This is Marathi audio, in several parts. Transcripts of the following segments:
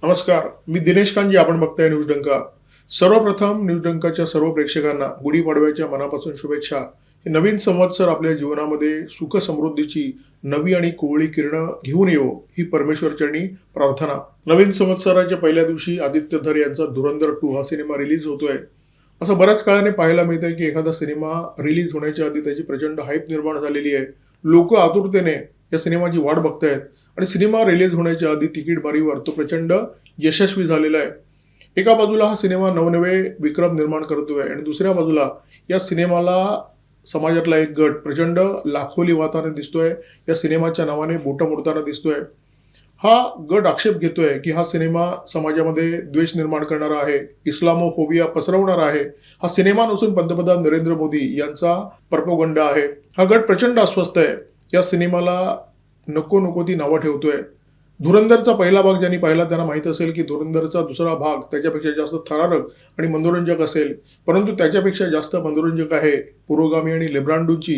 नमस्कार, मी दिनेश कांजी. आपण बघताय न्यूज डंका. सर्वप्रथम न्यूज डंकाच्या सर्व प्रेक्षकांना गुढीपाडव्याच्या मनापासून शुभेच्छा. हे नवीन संवत्सर आपल्या जीवनामध्ये सुख समृद्धीची नवी आणि कोवळी किरणं घेऊन येवो ही परमेश्वरचरणी प्रार्थना. नवीन संवत्सराच्या पहिल्या दिवशी आदित्य धर यांचा धुरंधर 2 हा सिनेमा रिलीज होतोय. असं बऱ्याच काळाने पाहायला मिळतंय की एखादा सिनेमा रिलीज होण्याच्या आधी त्याची प्रचंड हाईप निर्माण झालेली आहे. लोक आतुरतेने या सिनेमाची वाट बघतायत आणि सिनेमा रिलीज होण्याच्या आधी तिकीट बारीवर तो प्रचंड यशस्वी झालेला आहे. एका बाजूला हा सिनेमा नवनवे विक्रम निर्माण करतोय आणि दुसऱ्या बाजूला या सिनेमाला समाजातला एक गट प्रचंड लाखोली वाहताना दिसतोय. या सिनेमाच्या नावाने बोटं मोडताना दिसतोय. हा गट आक्षेप घेतोय की हा सिनेमा समाजामध्ये द्वेष निर्माण करणारा आहे, इस्लामोफोबिया पसरवणारा आहे. हा सिनेमा नसून पंतप्रधान नरेंद्र मोदी यांचा प्रोपगंडा आहे. हा गट प्रचंड अस्वस्थ आहे. या सिनेमाला नको नको ती नावं ठेवतोय. धुरंधरचा पहिला भाग ज्यांनी पाहिला त्यांना माहित असेल की धुरंधरचा दुसरा भाग त्याच्यापेक्षा जास्त थरारक आणि मनोरंजक असेल. परंतु त्याच्यापेक्षा जास्त मनोरंजक आहे पुरोगामी आणि लेब्रांडोची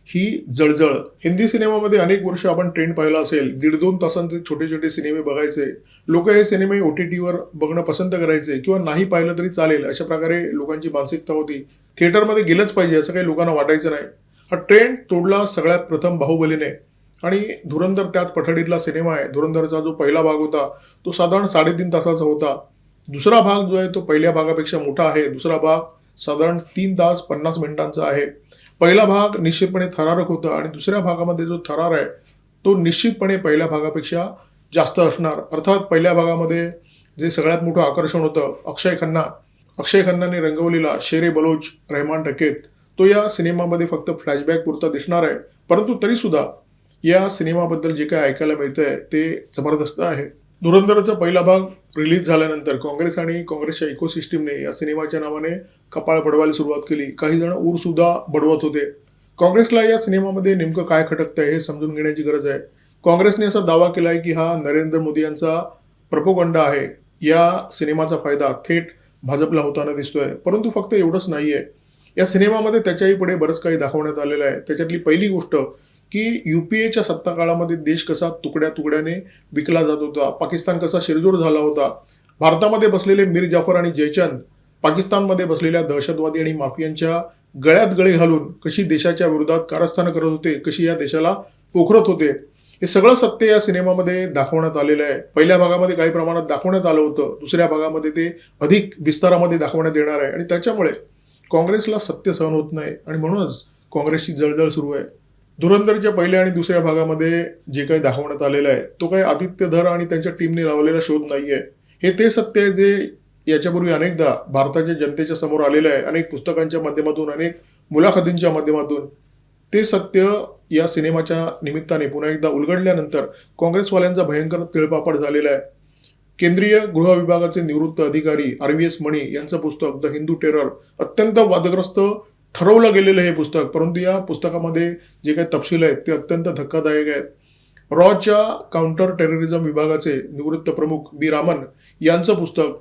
ही जळजळ. हिंदी सिनेमामध्ये अनेक वर्ष आपण ट्रेंड पाहिला असेल. 1.5-2 तासांचे छोटे छोटे सिनेमे बघायचे. लोक हे सिनेमे OTTवर बघणं पसंत करायचे किंवा नाही पाहिलं तरी चालेल अशा प्रकारे लोकांची मानसिकता होती. थिएटरमध्ये गेलंच पाहिजे असं काही लोकांना वाटायचं नाही. हा ट्रेंड तोडला सगळ्यात प्रथम बाहुबलीने आणि धुरंधर त्याच पठडीतला सिनेमा आहे. धुरंधरचा जो पहिला भाग होता तो साधारण 3.5 तासाचा होता. दुसरा भाग जो आहे तो पहिल्या भागापेक्षा मोठा आहे. दुसरा भाग साधारण 3 तास 50 मिनिटांचा आहे. पहिला भाग निश्चितपणे थरारक होता आणि दुसऱ्या भागामध्ये जो थरार आहे तो निश्चितपणे पहिल्या भागापेक्षा जास्त असणार. अर्थात पहिल्या भागामध्ये जे सगळ्यात मोठं आकर्षण होतं अक्षय खन्नाने रंगवलेला शेरे बलोच रहमान डकेत तो या सिनेमामध्ये फक्त फ्लॅशबॅक पुरता दिसणार आहे. परंतु तरी सुद्धा या सिनेमाबद्दल जे काय ऐकायला मिळतंय ते जबरदस्त आहे. धुरंधरचा पहिला भाग रिलीज झाल्यानंतर काँग्रेस आणि काँग्रेसच्या इकोसिस्टीमने या सिनेमाच्या नावाने कपाळ बडवायला सुरुवात केली. काही जण ऊर सुद्धा बडवत होते. काँग्रेसला या सिनेमामध्ये नेमकं काय खटकतंय हे समजून घेण्याची गरज आहे. काँग्रेसने असा दावा केलाय की हा नरेंद्र मोदी यांचा प्रोपगंडा आहे. या सिनेमाचा फायदा थेट भाजपला होताना दिसतोय. परंतु फक्त एवढंच नाहीये. या सिनेमामध्ये त्याच्याही पुढे बरंच काही दाखवण्यात आलेलं आहे. त्याच्यातली पहिली गोष्ट की UPAच्या सत्ता काळामध्ये देश कसा तुकड्या तुकड्याने विकला जात होता. पाकिस्तान कसा शिरजोर झाला होता. भारतामध्ये बसलेले मीर जाफर आणि जयचंद पाकिस्तानमध्ये बसलेल्या दहशतवादी आणि माफियांच्या गळ्यात गळे घालून कशी देशाच्या विरोधात कारस्थानं करत होते, कशी या देशाला पोखरत होते, हे सगळं सत्य या सिनेमामध्ये दाखवण्यात आलेलं आहे. पहिल्या भागामध्ये काही प्रमाणात दाखवण्यात आलं होतं. दुसऱ्या भागामध्ये ते अधिक विस्तारामध्ये दाखवण्यात येणार आहे आणि त्याच्यामुळे काँग्रेसला सत्य सहन होत नाही आणि म्हणूनच काँग्रेसची जळजळ सुरू आहे. धुरंधरच्या पहिल्या आणि दुसऱ्या भागामध्ये जे काही दाखवण्यात आलेलं आहे तो काही आदित्य धर आणि त्यांच्या टीमने लावलेला शोध नाहीये. हे ते सत्य आहे जे याच्यापूर्वी अनेकदा भारताच्या जनतेच्या समोर आलेलं आहे. अनेक पुस्तकांच्या माध्यमातून, अनेक मुलाखतींच्या माध्यमातून ते सत्य या सिनेमाच्या निमित्ताने पुन्हा एकदा उलगडल्यानंतर काँग्रेसवाल्यांचा भयंकर तिळपापड झालेला आहे. केंद्रीय गृह विभागाचे निवृत्त अधिकारी RVS मणी यांचं पुस्तक द हिंदू टेरर अत्यंत वादग्रस्त ठरवलं गेलेलं हे पुस्तक. परंतु या पुस्तकामध्ये जे काही तपशील आहेत ते अत्यंत धक्कादायक आहेत. रॉच्या काउंटर टेररिझम विभागाचे निवृत्त प्रमुख B रामन यांचं पुस्तक,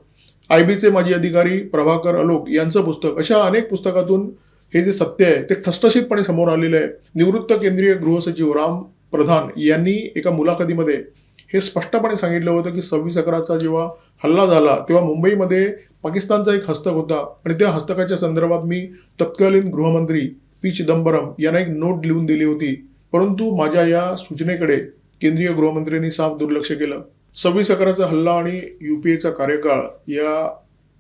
IBचे माजी अधिकारी प्रभाकर अलोक यांचं पुस्तक, अशा अनेक पुस्तकातून हे जे सत्य आहे ते ठसठशीतपणे समोर आलेलं आहे. निवृत्त केंद्रीय गृहसचिव राम प्रधान यांनी एका मुलाखतीमध्ये हे स्पष्टपणे सांगितलं होतं की 26/11चा जेव्हा हल्ला झाला तेव्हा मुंबईमध्ये पाकिस्तानचा एक हस्तक होता आणि त्या हस्तकाच्या संदर्भात मी तत्कालीन गृहमंत्री P चिदंबरम यांना एक नोट लिहून दिली होती. परंतु माझ्या या सूचनेकडे केंद्रीय गृहमंत्र्यांनी साफ दुर्लक्ष केलं. 26/11चा हल्ला आणि UPAचा कार्यकाळ या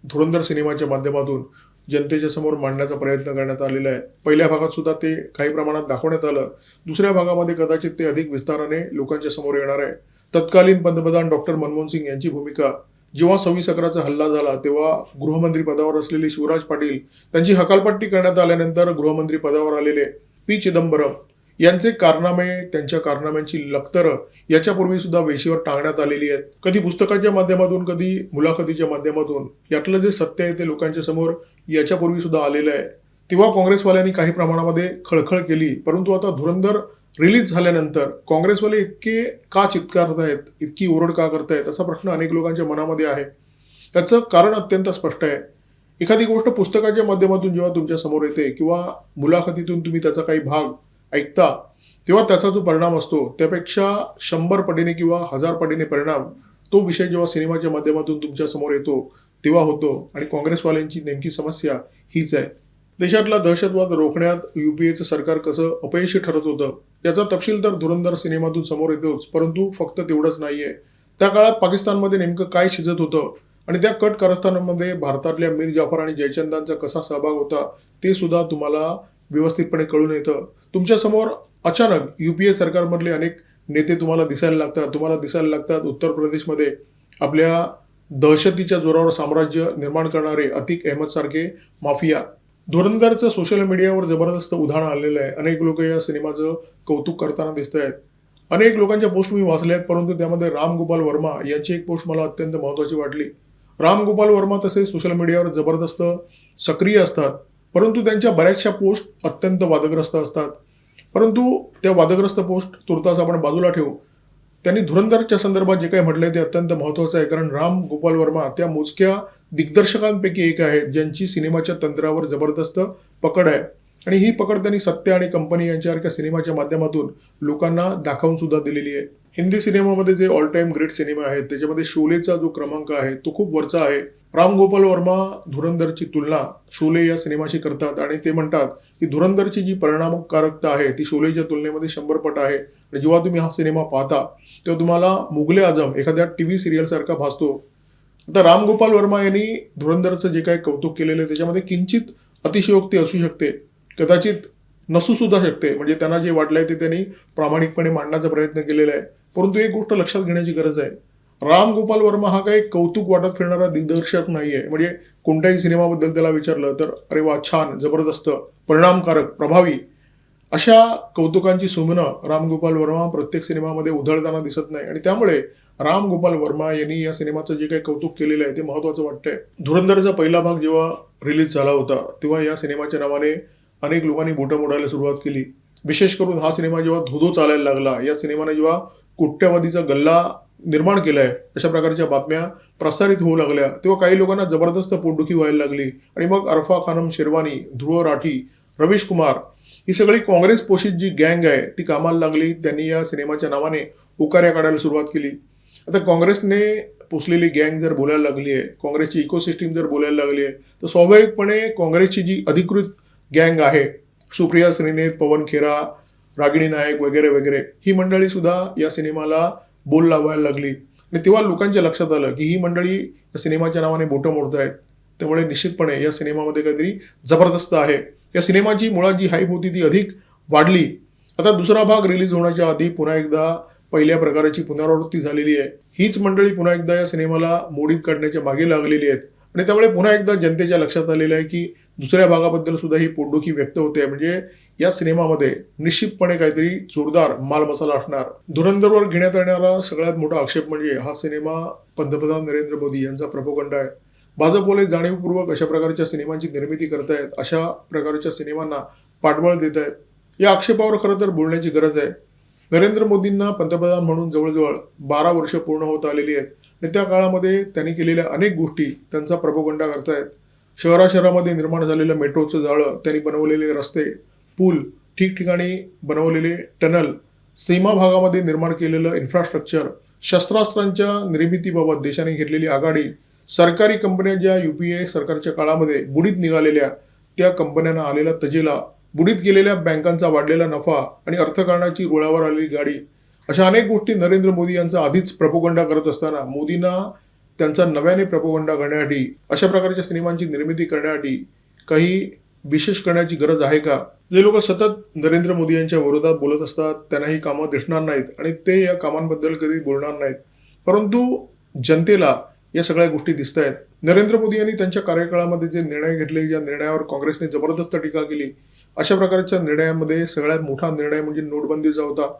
धुरंधर सिनेमाच्या माध्यमातून जनतेच्या समोर मांडण्याचा प्रयत्न करण्यात आलेला आहे. पहिल्या भागात सुद्धा ते काही प्रमाणात दाखवण्यात आलं. दुसऱ्या भागामध्ये कदाचित ते अधिक विस्ताराने लोकांच्या समोर येणार आहे. तत्कालीन पंतप्रधान डॉक्टर मनमोहन सिंग यांची भूमिका, जेव्हा 26/11चा हल्ला झाला तेव्हा गृहमंत्री पदावर असलेले शिवराज पाटील त्यांची हकालपट्टी करण्यात आल्यानंतर गृहमंत्री पदावर आलेले P चिदंबरम यांचे कारनामे, त्यांच्या कारनाम्यांची लखतरं याच्यापूर्वी सुद्धा वेशीवर टांगण्यात आलेली आहेत. कधी पुस्तकाच्या माध्यमातून, कधी मुलाखतीच्या माध्यमातून. यातलं जे सत्य आहे ते लोकांच्या समोर याच्यापूर्वी सुद्धा आलेलं आहे. तेव्हा काँग्रेसवाल्यांनी काही प्रमाणामध्ये खळखळ केली. परंतु आता धुरंधर रिलीज झाल्यानंतर काँग्रेसवाले इतके का चित्कारतायत, इतकी ओरड का करतायत असा प्रश्न अनेक लोकांच्या मनामध्ये आहे. त्याचं कारण अत्यंत स्पष्ट आहे. एखादी गोष्ट पुस्तकाच्या माध्यमातून जेव्हा तुमच्या समोर येते किंवा मुलाखतीतून तुम्ही त्याचा काही भाग ऐकता तेव्हा त्याचा जो परिणाम असतो त्यापेक्षा 100 पटीने किंवा 1000 पटीने परिणाम तो विषय जेव्हा सिनेमाच्या माध्यमातून तुमच्या समोर येतो तेव्हा होतो आणि काँग्रेसवाल्यांची नेमकी समस्या हीच आहे. देशातला दहशतवाद रोखण्यात युपीएचं सरकार कसं अपयशी ठरत होतं याचा तपशील तर धुरंधर सिनेमातून समोर येतोच, परंतु फक्त तेवढंच नाहीये. त्या काळात पाकिस्तानमध्ये नेमकं काय शिजत होतं आणि त्या कट कारस्थानामध्ये भारतातल्या मीर जाफर आणि जयचंदांचा कसा सहभाग होता ते सुद्धा तुम्हाला व्यवस्थितपणे कळून येतं. तुमच्या समोर अचानक युपीए सरकारमधले अनेक नेते तुम्हाला दिसायला लागतात उत्तर प्रदेशमध्ये आपल्या दहशतीच्या जोरावर साम्राज्य निर्माण करणारे अतिक अहमद सारखे माफिया. धुरंधरचं सोशल मीडियावर जबरदस्त उधाण आलेलं आहे. अनेक लोक या सिनेमाचं कौतुक करताना दिसत आहेत. अनेक लोकांच्या पोस्ट मी वाचल्या आहेत, परंतु त्यामध्ये राम गोपाल वर्मा यांची एक पोस्ट मला अत्यंत महत्त्वाची वाटली. राम गोपाल वर्मा तसे सोशल मीडियावर जबरदस्त सक्रिय असतात, परंतु त्यांच्या बऱ्याचशा पोस्ट अत्यंत वादग्रस्त असतात. परंतु त्या वादग्रस्त पोस्ट तुर्तास आपण बाजूला ठेवू. त्यांनी धुरंधरच्या संदर्भात जे काही म्हटलंय ते अत्यंत महत्त्वाचं आहे, कारण राम गोपाल वर्मा त्या मोजक्या दिग्दर्शकांपैकी एक आहेत ज्यांची सिनेमाच्या तंत्रावर जबरदस्त पकड आहे आणि ही पकड त्यांनी सत्य आणि कंपनी यांच्यासारख्या सिनेमाच्या माध्यमातून लोकांना दाखवून सुद्धा दिलेली आहे. हिंदी सिनेमामध्ये जे ऑल टाइम ग्रेट सिनेमा आहेत त्याच्यामध्ये शोलेचा जो क्रमांक आहे तो खूप वरचा आहे. राम गोपाल वर्मा धुरंधरची तुलना शोले या सिनेमाशी करतात आणि ते म्हणतात की धुरंधरची जी परिणामकारकता आहे ती शोलेच्या तुलनेमध्ये 100 पट आहे. आणि जेव्हा तुम्ही हा सिनेमा पाहता तेव्हा तुम्हाला मुघले आझम एखाद्या टीव्ही सिरियल सारखा भासतो. आता राम गोपाल वर्मा यांनी धुरंधरचं जे काही कौतुक केलेलं आहे त्याच्यामध्ये किंचित अतिशयोक्ती असू शकते, कदाचित नसू सुद्धा शकते. म्हणजे त्यांना जे वाटलंय ते त्यांनी प्रामाणिकपणे मांडण्याचा प्रयत्न केलेला आहे. परंतु एक गोष्ट लक्षात घेण्याची गरज आहे, राम गोपाल वर्मा हा काही कौतुक वाटत फिरणारा दिग्दर्शक नाहीये. म्हणजे कोणत्याही सिनेमाबद्दल त्याला विचारलं तर अरे वा, छान, जबरदस्त, परिणामकारक, प्रभावी अशा कौतुकांची सुमनं राम गोपाल वर्मा प्रत्येक सिनेमामध्ये उधळताना दिसत नाही. आणि त्यामुळे राम गोपाल वर्मा यांनी या सिनेमाचं जे काही कौतुक केलेलं आहे ते महत्वाचं वाटतंय. धुरंधरचा पहिला भाग जेव्हा रिलीज झाला होता तेव्हा या सिनेमाच्या नावाने अनेक लोकांनी बोटं मोडायला सुरुवात केली. विशेष करून हा सिनेमा जेव्हा धोधो चालायला लागला, या सिनेमाने जेव्हा कोट्यवधीचा गल्ला निर्माण केलाय अशा प्रकारच्या बातम्या प्रसारित होऊ लागल्या तेव्हा काही लोकांना जबरदस्त पोटदुखी व्हायला लागली. आणि मग अरफा खानम शेरवानी, ध्रुव राठी, रवीश कुमार ही सगळी काँग्रेस पोषित जी गँग आहे ती कामाला लागली. त्यांनी या सिनेमाच्या नावाने उकाऱ्या काढायला सुरुवात केली. आता काँग्रेसने पोचलेली गँग जर बोलायला लागली आहे, काँग्रेसची इकोसिस्टीम जर बोलायला लागली आहे, तर स्वाभाविकपणे काँग्रेसची जी अधिकृत गँग आहे, सुप्रिया श्रीनेत, पवन खेरा, रागिणी नायक वगैरे वगैरे, ही मंडळी सुद्धा या सिनेमाला बोल लावायला लागली. आणि तेव्हा लोकांच्या लक्षात आलं की ही मंडळी या सिनेमाच्या नावाने बोटं मोडतायत. त्यामुळे निश्चितपणे या सिनेमामध्ये काहीतरी जबरदस्त आहे. या सिनेमाची मुळात जी हाईप होती ती अधिक वाढली. आता दुसरा भाग रिलीज होण्याच्या आधी पुन्हा एकदा पहिल्या प्रकाराची पुनरावृत्ती झालेली आहे. हीच मंडळी पुन्हा एकदा या सिनेमाला मोडीत काढण्याच्या मागे लागलेली आहेत आणि त्यामुळे पुन्हा एकदा जनतेच्या लक्षात आलेलं आहे की दुसऱ्या भागाबद्दल सुद्धा ही पोटदुखी व्यक्त होते. म्हणजे या सिनेमामध्ये निश्चितपणे काहीतरी जोरदार माल मसाला असणार. धुरंधरवर घेण्यात येणारा सगळ्यात मोठा आक्षेप म्हणजे हा सिनेमा पंतप्रधान नरेंद्र मोदी यांचा प्रोपगंडा आहे. भाजपवाले जाणीवपूर्वक अशा प्रकारच्या सिनेमांची निर्मिती करतायत, अशा प्रकारच्या सिनेमांना पाठबळ देत आहेत. या आक्षेपावर खरं तर बोलण्याची गरज आहे. नरेंद्र मोदींना पंतप्रधान म्हणून जवळजवळ 12 वर्ष पूर्ण होत आलेली आहेत आणि त्या काळामध्ये त्यांनी केलेल्या अनेक गोष्टी त्यांचा प्रोपगंडा करतायत. शहरामध्ये निर्माण झालेलं मेट्रोचं जाळं, त्यांनी बनवलेले रस्ते, पूल, ठिकठिकाणी बनवलेले टनल, सीमा भागामध्ये निर्माण केलेलं इन्फ्रास्ट्रक्चर, शस्त्रास्त्रांच्या निर्मितीबाबत देशाने घेतलेली आघाडी, सरकारी कंपन्या ज्या युपीए सरकारच्या काळामध्ये बुडीत निघालेल्या त्या कंपन्यांना आलेला तजेला, बुडीत गेलेल्या बँकांचा वाढलेला नफा आणि अर्थकारणाची रुळावर आलेली गाडी, अशा अनेक गोष्टी नरेंद्र मोदी यांचा आधीच प्रोपगंडा करत असताना मोदींना त्यांचा नव्याने प्रोपगंडा करण्यासाठी, अशा प्रकारच्या सिनेमांची निर्मिती करण्यासाठी काही विशेष करण्याची गरज आहे का? जे लोक सतत नरेंद्र मोदी यांच्या विरोधात बोलत असतात त्यांना ही कामं दिसणार नाहीत आणि ते या कामांबद्दल कधी बोलणार नाहीत, परंतु जनतेला या सगळ्या गोष्टी दिसत आहेत. नरेंद्र मोदी यांनी त्यांच्या कार्यकाळामध्ये जे निर्णय घेतले, ज्या निर्णयावर काँग्रेसने जबरदस्त टीका केली, अशा प्रकारच्या निर्णयामध्ये सगळ्यात मोठा निर्णय म्हणजे नोटबंदीचा होता.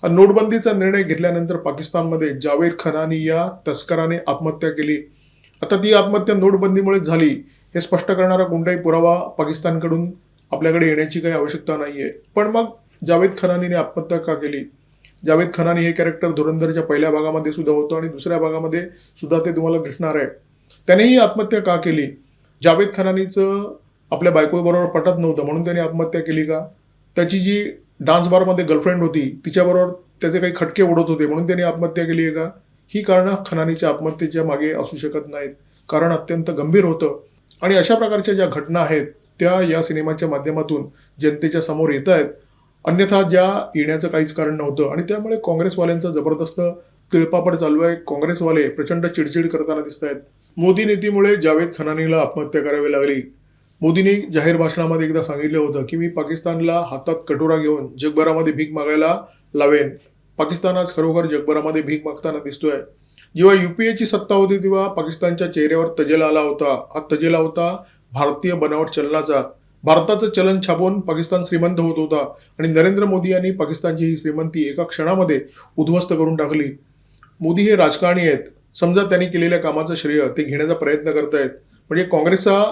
नोटबंदीचा निर्णय घेतल्यानंतर पाकिस्तानमध्ये जावेद खनानी या तस्कराने आत्महत्या केली. आता ती आत्महत्या नोटबंदीमुळे झाली हे स्पष्ट करणारा कोणताही पुरावा पाकिस्तानकडून आपल्याकडे येण्याची काही आवश्यकता नाहीये. पण मग जावेद खनानीने आत्महत्या का केली? जावेद खनानी हे कॅरेक्टर धुरंधरच्या पहिल्या भागामध्ये सुद्धा होतं आणि दुसऱ्या भागामध्ये सुद्धा ते तुम्हाला दिसणार आहे. त्यानेही आत्महत्या का केली? जावेद खनानीचं आपल्या बायकोबरोबर पटत नव्हतं म्हणून त्याने आत्महत्या केली का? त्याची जी डान्स बारमध्ये गर्लफ्रेंड होती तिच्याबरोबर त्याचे काही खटके उडत होते म्हणून त्याने आत्महत्या केली आहे का? ही कारणं खनानीच्या आत्महत्येच्या मागे असू शकत नाहीत. कारण अत्यंत गंभीर होतं आणि अशा प्रकारच्या ज्या घटना आहेत त्या या सिनेमाच्या माध्यमातून जनतेच्या समोर येत आहेत. अन्यथा ज्या येण्याचं काहीच कारण नव्हतं आणि त्यामुळे काँग्रेसवाल्यांचा जबरदस्त तिळपापड चालू आहे. काँग्रेसवाले प्रचंड चिडचिड करताना दिसत आहेत. मोदी नीतीमुळे जावेद खनानीला आत्महत्या करावी लागली. मोदींनी जाहीर भाषणामध्ये एकदा सांगितलं होतं की मी पाकिस्तानला हातात कटोरा घेऊन जगभरामध्ये भीक मागायला लावेन. पाकिस्तान आज खरोखर जगभरामध्ये भीक मागताना दिसतोय. जेव्हा UPAची सत्ता होती तेव्हा पाकिस्तानच्या चेहऱ्यावर तजेला आला होता. हा तजेला होता भारतीय बनावट चलनाचा. भारताचं चलन छापून पाकिस्तान श्रीमंत होत होता आणि नरेंद्र मोदी यांनी पाकिस्तानची ही श्रीमंती एका क्षणामध्ये उद्ध्वस्त करून टाकली. मोदी हे राजकारणी आहेत. समजा त्यांनी केलेल्या कामाचं श्रेय ते घेण्याचा प्रयत्न करतायत. म्हणजे काँग्रेसचा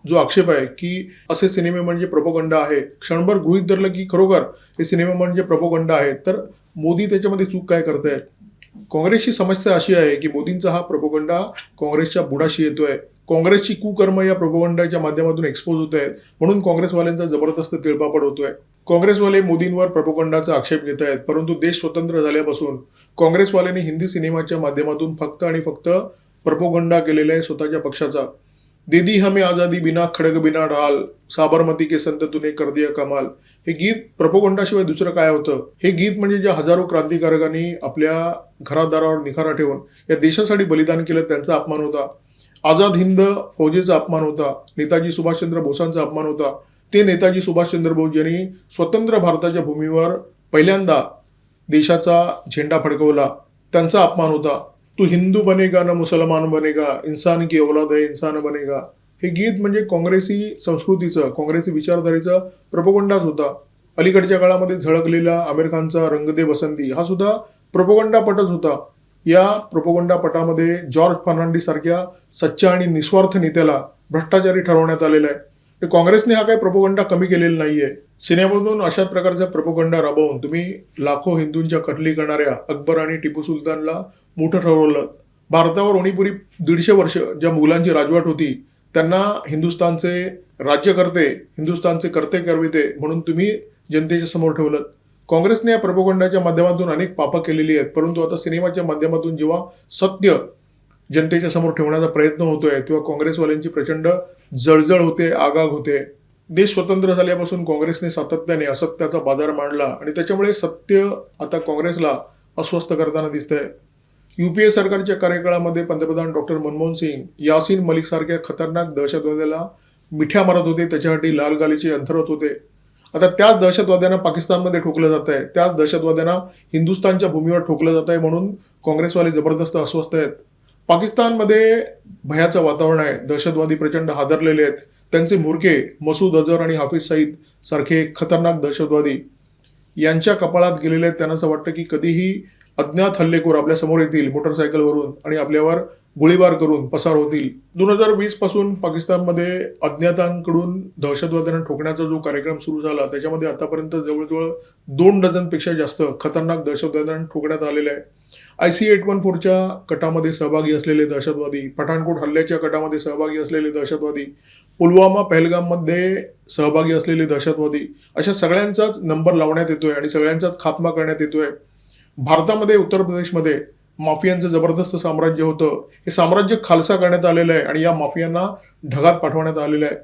जो आक्षेप आहे की असे सिनेमे म्हणजे प्रोपोगंडा आहे, क्षणभर गृहीत धरलं की खरोखर हे सिनेमे म्हणजे प्रोपोगंडा आहे, तर मोदी त्याच्यामध्ये चूक काय करतायत? काँग्रेसची समस्या अशी आहे की मोदींचा हा प्रोपोगंडा काँग्रेसच्या बुडाशी येतोय. काँग्रेसची कुकर्म या प्रोपोगंडाच्या माध्यमातून एक्सपोज होत आहेत. म्हणून काँग्रेसवाल्यांचा जबरदस्त तिळपापड होतोय. काँग्रेसवाले मोदींवर प्रोपोगंडाचा आक्षेप घेत आहेत. परंतु देश स्वतंत्र झाल्यापासून काँग्रेसवाल्यांनी हिंदी सिनेमाच्या माध्यमातून फक्त आणि फक्त प्रोपोगंडा केलेला आहे स्वतःच्या पक्षाचा. दे दी हमें आजादी बिना खडग बिना ढाल, साबरमती के संत तूने कर दिया कमाल. हे गीत प्रोपोगंडाशिवाय दुसरं काय होतं? हे गीत म्हणजे ज्या हजारो क्रांतिकारकांनी आपल्या घरादारावर निखारा ठेवून या देशासाठी बलिदान केलं त्यांचा अपमान होता. आझाद हिंद फौजेचा अपमान होता. नेताजी सुभाषचंद्र बोसांचा अपमान होता. ते नेताजी सुभाषचंद्र बोस यांनी स्वतंत्र भारताच्या भूमीवर पहिल्यांदा देशाचा झेंडा फडकवला. त्यांचा अपमान होता. तू हिंदू बनेगा ना मुसलमान बनेगा, इंसान की औलाद है इंसान बनेगा. हे गीत म्हणजे काँग्रेसी संस्कृतीचं, काँग्रेसी विचारधारेचा प्रोपोगंडाच होता. अलीकडच्या काळामध्ये झळकलेला आमिर खानचा रंग दे बसंती हा सुद्धा प्रोपोगंडा पटच होता. या प्रोपोगंडा पटामध्ये जॉर्ज फर्नांडिस सारख्या सच्चा आणि निस्वार्थ नेत्याला भ्रष्टाचारी ठरवण्यात आलेला आहे. काँग्रेसने हा काही प्रोपोगंडा कमी केलेला नाहीये. सिनेमातून अशाच प्रकारचा प्रोपोगंडा राबवून तुम्ही लाखो हिंदूंच्या कत्ली करणाऱ्या अकबर आणि टिपू सुलतानला मोठं ठरवलं. भारतावर उणीपुरी 150 वर्ष ज्या मुघलांची राजवट होती त्यांना हिंदुस्थानचे राज्यकर्ते, हिंदुस्थानचे कर्ते करविते म्हणून तुम्ही जनतेच्या समोर ठेवलं. काँग्रेसने या प्रोपोगंडाच्या माध्यमातून अनेक पापं केलेली आहेत. परंतु आता सिनेमाच्या माध्यमातून जेव्हा सत्य जनतेच्या समोर ठेवण्याचा प्रयत्न होतोय तेव्हा काँग्रेसवाल्यांची प्रचंड जळजळ होते, आगाग होते. देश स्वतंत्र झाल्यापासून काँग्रेसने सातत्याने असत्याचा बाजार मांडला आणि त्याच्यामुळे सत्य आता काँग्रेसला अस्वस्थ करताना दिसतंय. UPA सरकारच्या कार्यकाळामध्ये पंतप्रधान डॉक्टर मनमोहन सिंग यासीन मलिक सारख्या खतरनाक दहशतवाद्याला मिठ्या मारत होते, त्याच्यासाठी लाल गालीचे अंथरत होते. आता त्याच दहशतवाद्यांना पाकिस्तानमध्ये ठोकलं जात आहे, त्याच दहशतवाद्यांना हिंदुस्थानच्या भूमीवर ठोकलं जात आहे. म्हणून काँग्रेसवाले जबरदस्त अस्वस्थ आहेत. पाकिस्तानमध्ये भयाचं वातावरण आहे. दहशतवादी प्रचंड हादरलेले आहेत. त्यांचे म्होरके मसूद अझहर आणि हाफिज सईद सारखे खतरनाक दहशतवादी यांच्या कपाळात गेलेले आहेत. त्यांना असं वाटतं की कधीही अज्ञात हल्लेखोर आपल्या समोर येतील मोटरसायकलवरून आणि आपल्यावर गोळीबार करून पसार होतील. 2020 पासून पाकिस्तानमध्ये अज्ञातांकडून दहशतवाद्यांना ठोकण्याचा जो कार्यक्रम सुरू झाला त्याच्यामध्ये आतापर्यंत जवळजवळ 2 डझनपेक्षा जास्त खतरनाक दहशतवाद्यांना ठोकण्यात आलेले आहे. IC-814च्या कटामध्ये सहभागी असलेले दहशतवादी, पठाणकोट हल्ल्याच्या कटामध्ये सहभागी असलेले दहशतवादी, पुलवामा पहलगाममध्ये सहभागी असलेले दहशतवादी, अशा सगळ्यांचाच नंबर लावण्यात येतोय आणि सगळ्यांचाच खात्मा करण्यात येतोय. भारतामध्ये उत्तर प्रदेशमध्ये माफियांचं जबरदस्त साम्राज्य होतं. हे साम्राज्य खालसा करण्यात आलेलं आहे आणि या माफियांना ढगात पाठवण्यात आलेलं आहे.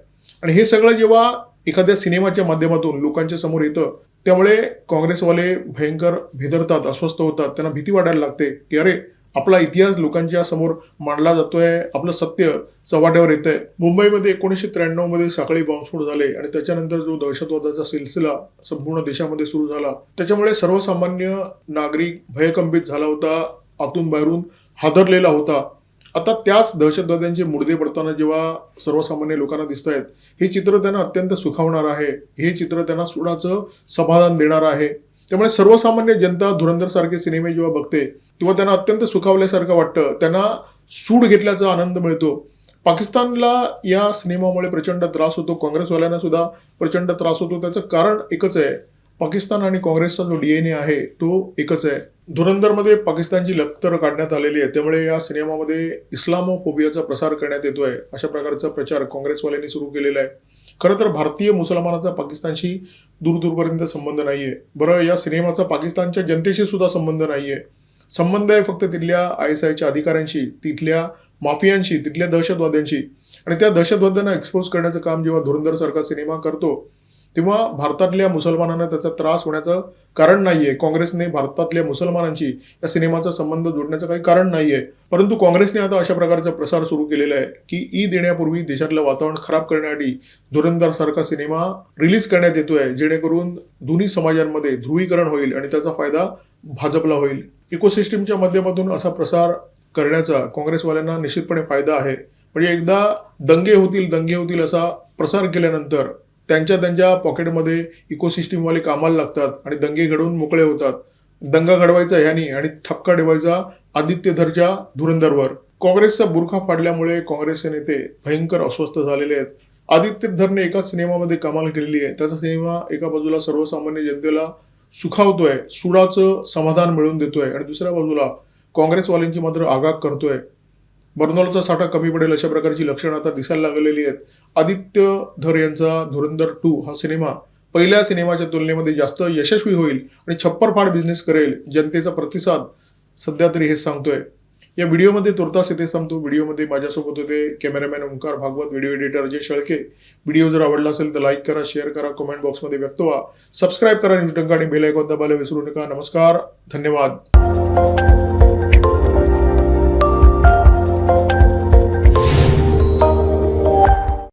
आणि हे सगळं जेव्हा एखाद्या सिनेमाच्या माध्यमातून लोकांच्या समोर येतं त्यामुळे काँग्रेसवाले भयंकर भेदरतात, अस्वस्थ होतात. त्यांना भीती वाटायला लागते की अरे आपला इतिहास लोकांच्या समोर मांडला जातोय, आपलं सत्य चव्हाट्यावर येतंय. मुंबईमध्ये 1993 मध्ये साखळी बॉम्बस्फोट झाले आणि त्याच्यानंतर जो दहशतवादाचा सिलसिला संपूर्ण देशामध्ये सुरू झाला त्याच्यामुळे सर्वसामान्य नागरिक भयकंपित झाला होता, आतून बाहेरून हादरलेला होता. आता त्याच दहशतवाद्यांचे मुडदे पडताना जेव्हा सर्वसामान्य लोकांना दिसत आहेत हे चित्र त्यांना अत्यंत सुखावणार आहे. हे चित्र त्यांना सुडाचं समाधान देणार आहे. त्यामुळे सर्वसामान्य जनता धुरंधर सारखे सिनेमे जेव्हा बघते तेव्हा त्यांना अत्यंत सुखावल्यासारखं वाटतं. त्यांना सूड घेतल्याचा आनंद मिळतो. पाकिस्तानला या सिनेमामुळे प्रचंड त्रास होतो. काँग्रेसवाल्यांना सुद्धा प्रचंड त्रास होतो. त्याचं कारण एकच आहे, पाकिस्तान आणि काँग्रेसचा जो DNA आहे तो एकच आहे. धुरंधरमध्ये पाकिस्तानची लक्तर काढण्यात आलेली आहे. त्यामुळे या सिनेमामध्ये इस्लामोफोबियाचा प्रसार करण्यात येतोय. अशा प्रकारचा प्रचार काँग्रेसवाल्यांनी सुरू केलेला आहे. खरं तर भारतीय मुसलमानाचा पाकिस्तानशी दूरपर्यंत संबंध नाहीये. बरं, या सिनेमाचा पाकिस्तानच्या जनतेशी सुद्धा संबंध नाहीये. संबंध आहे फक्त तिथल्या ISIच्या अधिकाऱ्यांशी, तिथल्या माफियांशी, तिथल्या दहशतवाद्यांशी. आणि त्या दहशतवाद्यांना एक्सपोज करण्याचं काम जेव्हा धुरंधर सारखा सिनेमा करतो, तेव्हा भारतातल्या मुसलमानांना त्याचा त्रास होण्याचं कारण नाहीये. काँग्रेसने भारतातल्या मुसलमानांची या सिनेमाचा संबंध जोडण्याचं काही कारण नाहीये. परंतु काँग्रेसने आता अशा प्रकारचा प्रसार सुरू केलेला आहे की ईद येण्यापूर्वी देशातलं वातावरण खराब करण्यासाठी धुरंधर सारखा सिनेमा रिलीज करण्यात येतोय, जेणेकरून दोन्ही समाजांमध्ये ध्रुवीकरण होईल आणि त्याचा फायदा भाजपला होईल. इकोसिस्टीमच्या माध्यमातून असा प्रसार करण्याचा काँग्रेसवाल्यांना निश्चितपणे फायदा आहे. म्हणजे एकदा दंगे होतील असा प्रसार केल्यानंतर त्यांच्या पॉकेटमध्ये इकोसिस्टीमवाले कामाला लागतात आणि दंगे घडवून मोकळे होतात. दंगा घडवायचा ह्यानी आणि ठपका ठेवायचा आदित्यधरच्या धुरंधरवर. काँग्रेसचा बुरखा फाडल्यामुळे काँग्रेसचे नेते भयंकर अस्वस्थ झालेले आहेत. आदित्यधरने एकाच सिनेमामध्ये कमाल केलेली आहे. त्याचा सिनेमा एका बाजूला सर्वसामान्य जनतेला सुखावतोय, सुडाचं समाधान मिळवून देतोय आणि दुसऱ्या बाजूला काँग्रेसवाल्यांची मात्र आगाग करतोय. बर्नॉलचा साठा कमी पडेल अशा प्रकारची लक्षणं आता दिसायला लागलेली आहेत. आदित्य धर यांचा धुरंधर 2 हा सिनेमा पहिल्या सिनेमाच्या तुलनेमध्ये जास्त यशस्वी होईल आणि छप्परफाड बिझनेस करेल. जनतेचा प्रतिसाद सध्या तरी हेच सांगतोय. या व्हिडिओमध्ये तुर्तास इथे सांगतो. व्हिडिओमध्ये माझ्यासोबत होते cameraman Omkar Bhagwat, video editor Ajay Shelke. Video जर आवडला असेल तर लाईक करा, शेअर करा, कमेंट बॉक्समध्ये व्यक्त व्हा. सबस्क्राईब करा न्यूज डंका आणि बेल आयकॉन दाबायला विसरू नका. नमस्कार, धन्यवाद.